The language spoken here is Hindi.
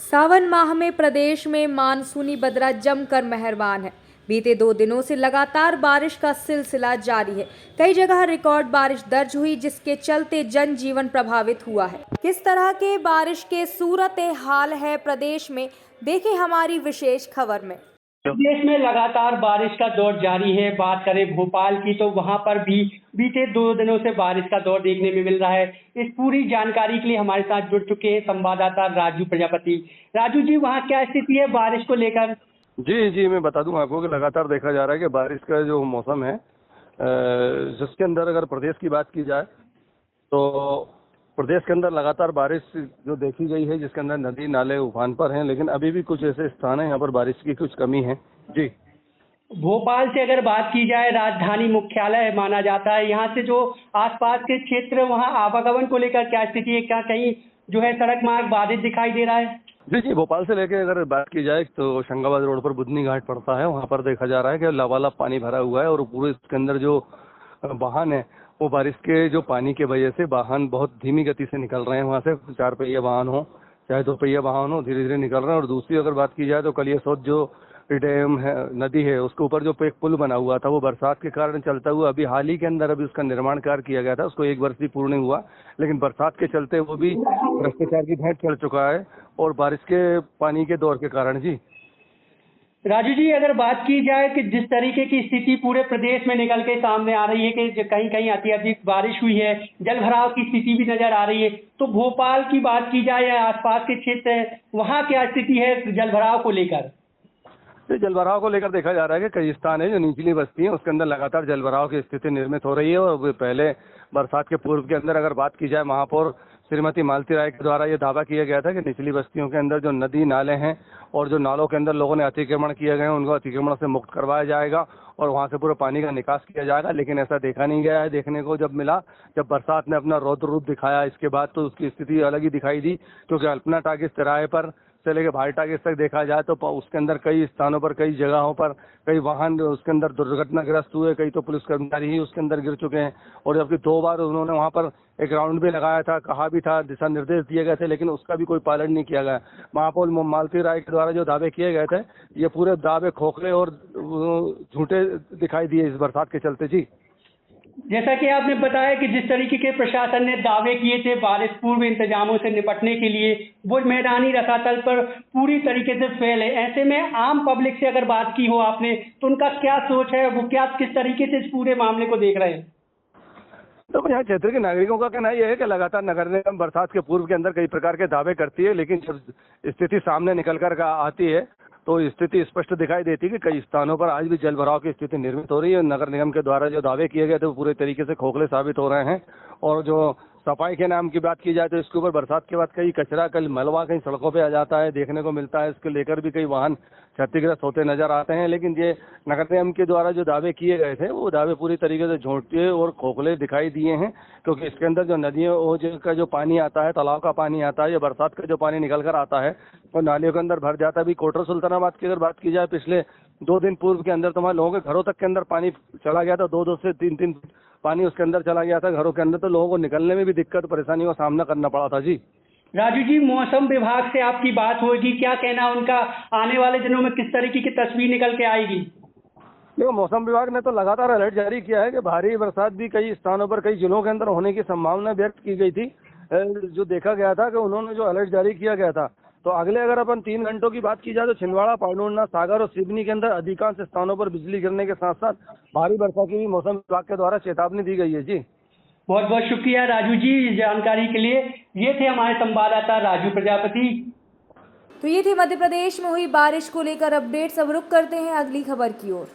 सावन माह में प्रदेश में मानसूनी बदरा जमकर मेहरबान है। बीते 2 दिनों से लगातार बारिश का सिलसिला जारी है। कई जगह रिकॉर्ड बारिश दर्ज हुई, जिसके चलते जनजीवन प्रभावित हुआ है। किस तरह के बारिश के सूरत हाल है प्रदेश में, देखें हमारी विशेष खबर में। प्रदेश में लगातार बारिश का दौर जारी है। बात करें भोपाल की तो वहां पर भी बीते 2 दिनों से बारिश का दौर देखने में मिल रहा है। इस पूरी जानकारी के लिए हमारे साथ जुड़ चुके हैं संवाददाता राजू प्रजापति। राजू जी, वहां क्या स्थिति है बारिश को लेकर? जी, मैं बता दूं आपको कि लगातार देखा जा रहा है कि बारिश का जो मौसम है, जिसके अंदर अगर प्रदेश की बात की जाए तो प्रदेश के अंदर लगातार बारिश जो देखी गई है, जिसके अंदर नदी नाले उफान पर हैं, लेकिन अभी भी कुछ ऐसे स्थान हैं यहाँ पर बारिश की कुछ कमी है। जी, भोपाल से अगर बात की जाए, राजधानी मुख्यालय माना जाता है। यहाँ से जो आसपास के क्षेत्र, वहाँ आवागमन को लेकर क्या स्थिति है? क्या कहीं जो है सड़क मार्ग बाधित दिखाई दे रहा है? जी, भोपाल से लेके अगर बात की जाए तो होशंगाबाद रोड पर बुधनी घाट पड़ता है, वहाँ पर देखा जा रहा है कि लबालब पानी भरा हुआ है और पूरे इसके अंदर जो वाहन है वो बारिश के जो पानी के वजह से वाहन बहुत धीमी गति से निकल रहे हैं। वहाँ से 4 पहिया वाहन हो चाहे 2 पहिया वाहन हो, धीरे धीरे निकल रहे हैं। और दूसरी अगर बात की जाए तो कलियासोत जो डैम है, नदी है, उसके ऊपर जो एक पुल बना हुआ था वो बरसात के कारण चलता हुआ अभी हाल ही के अंदर अभी उसका निर्माण कार्य किया गया था। उसको 1 वर्ष भी पूर्ण नहीं हुआ, लेकिन बरसात के चलते वो भी भ्रष्टाचार की भेंट चढ़ चुका है और बारिश के पानी के दौर के कारण। जी राजू जी, अगर बात की जाए कि जिस तरीके की स्थिति पूरे प्रदेश में निकल के सामने आ रही है कि कहीं कहीं अत्यधिक बारिश हुई है, जल भराव की स्थिति भी नजर आ रही है, तो भोपाल की बात की जाए या आसपास के क्षेत्र है, वहाँ क्या स्थिति है जल भराव को लेकर? जल भराव को लेकर देखा जा रहा है कि कई स्थान है जो निचली बस्ती है, उसके अंदर लगातार जल भराव की स्थिति निर्मित हो रही है। और पहले बरसात के पूर्व के अंदर अगर बात की जाए, महापौर श्रीमती मालती राय के द्वारा ये दावा किया गया था कि निचली बस्तियों के अंदर जो नदी नाले हैं और जो नालों के अंदर लोगों ने अतिक्रमण किए गए हैं, उनको अतिक्रमण से मुक्त करवाया जाएगा और वहां से पूरे पानी का निकास किया जाएगा। लेकिन ऐसा देखा नहीं गया है। देखने को जब मिला, जब बरसात ने अपना रौद्र रूप दिखाया, इसके बाद तो उसकी स्थिति अलग ही दिखाई दी। क्योंकि अल्पना टाकिस तिराहे पर से लेकर भाई टाकिस तक देखा जाए तो उसके अंदर कई स्थानों पर, कई जगहों पर कई वाहन उसके अंदर दुर्घटनाग्रस्त हुए, कई तो पुलिस कर्मचारी ही उसके अंदर गिर चुके हैं। और जबकि 2 बार उन्होंने वहां पर एक राउंड भी लगाया था, कहा भी था, दिशा निर्देश दिए गए थे, लेकिन उसका भी कोई पालन नहीं किया गया। महापौर मालती राय के द्वारा जो दावे किए गए थे, ये पूरे दावे खोखले और झूठे दिखाई दिए इस बरसात के चलते। जी, जैसा कि आपने बताया कि जिस तरीके के प्रशासन ने दावे किए थे बारिश पूर्व इंतजामों से निपटने के लिए, वो मैदानी रसातल पर पूरी तरीके से फेल है। ऐसे में आम पब्लिक से अगर बात की हो आपने, तो उनका क्या सोच है, वो क्या किस तरीके से इस पूरे मामले को देख रहे हैं? तो यहाँ क्षेत्र के नागरिकों का कहना यह है कि लगातार नगर निगम बरसात के पूर्व के अंदर कई प्रकार के दावे करती है, लेकिन जब स्थिति सामने निकल कर आती है तो स्थिति स्पष्ट दिखाई देती है कि कई स्थानों पर आज भी जल भराव की स्थिति निर्मित हो रही है। नगर निगम के द्वारा जो दावे किए गए थे वो पूरे तरीके से खोखले साबित हो रहे हैं। और जो सफाई के नाम की बात की जाए तो इसके ऊपर बरसात के बाद कई कचरा, कई मलबा कहीं सड़कों पे आ जाता है, देखने को मिलता है। इसको लेकर भी कई वाहन क्षतिग्रस्त होते नजर आते हैं। लेकिन ये नगर निगम के द्वारा जो दावे किए गए थे वो दावे पूरी तरीके से झूठे और खोखले दिखाई दिए हैं। क्योंकि इसके अंदर जो नदियों का जो पानी आता है, तालाब का पानी आता है, या बरसात का जो पानी निकल कर आता है और नालियों के अंदर भर जाता है। अभी कोटर सुल्तानाबाद की अगर बात की जाए, पिछले 2 दिन पूर्व के अंदर तुम्हारे लोगों के घरों तक के अंदर पानी चला गया था। 2-2 से 3-3 पानी उसके अंदर चला गया था घरों के अंदर, तो लोगों को निकलने में भी दिक्कत परेशानियों का सामना करना पड़ा था। जी राजू जी, मौसम विभाग से आपकी बात होगी, क्या कहना उनका, आने वाले दिनों में किस तरीके की तस्वीर निकल के आएगी? देखो, मौसम विभाग ने तो लगातार अलर्ट जारी किया है कि भारी बरसात भी कई स्थानों पर, कई जिलों के अंदर होने की संभावना व्यक्त की गई थी। जो देखा गया था कि उन्होंने जो अलर्ट जारी किया गया था, तो अगले अगर अपन 3 घंटों की बात की जाए तो छिंदवाड़ा, पांडुर्णा, सागर और सिवनी के अंदर अधिकांश स्थानों पर बिजली गिरने के साथ साथ भारी वर्षा की भी मौसम विभाग के द्वारा चेतावनी दी गई है। जी, बहुत बहुत शुक्रिया राजू जी जानकारी के लिए। ये थे हमारे संवाददाता राजू प्रजापति। तो ये थी मध्य प्रदेश में हुई बारिश को लेकर अपडेट्स। अब रुक करते हैं अगली खबर की ओर।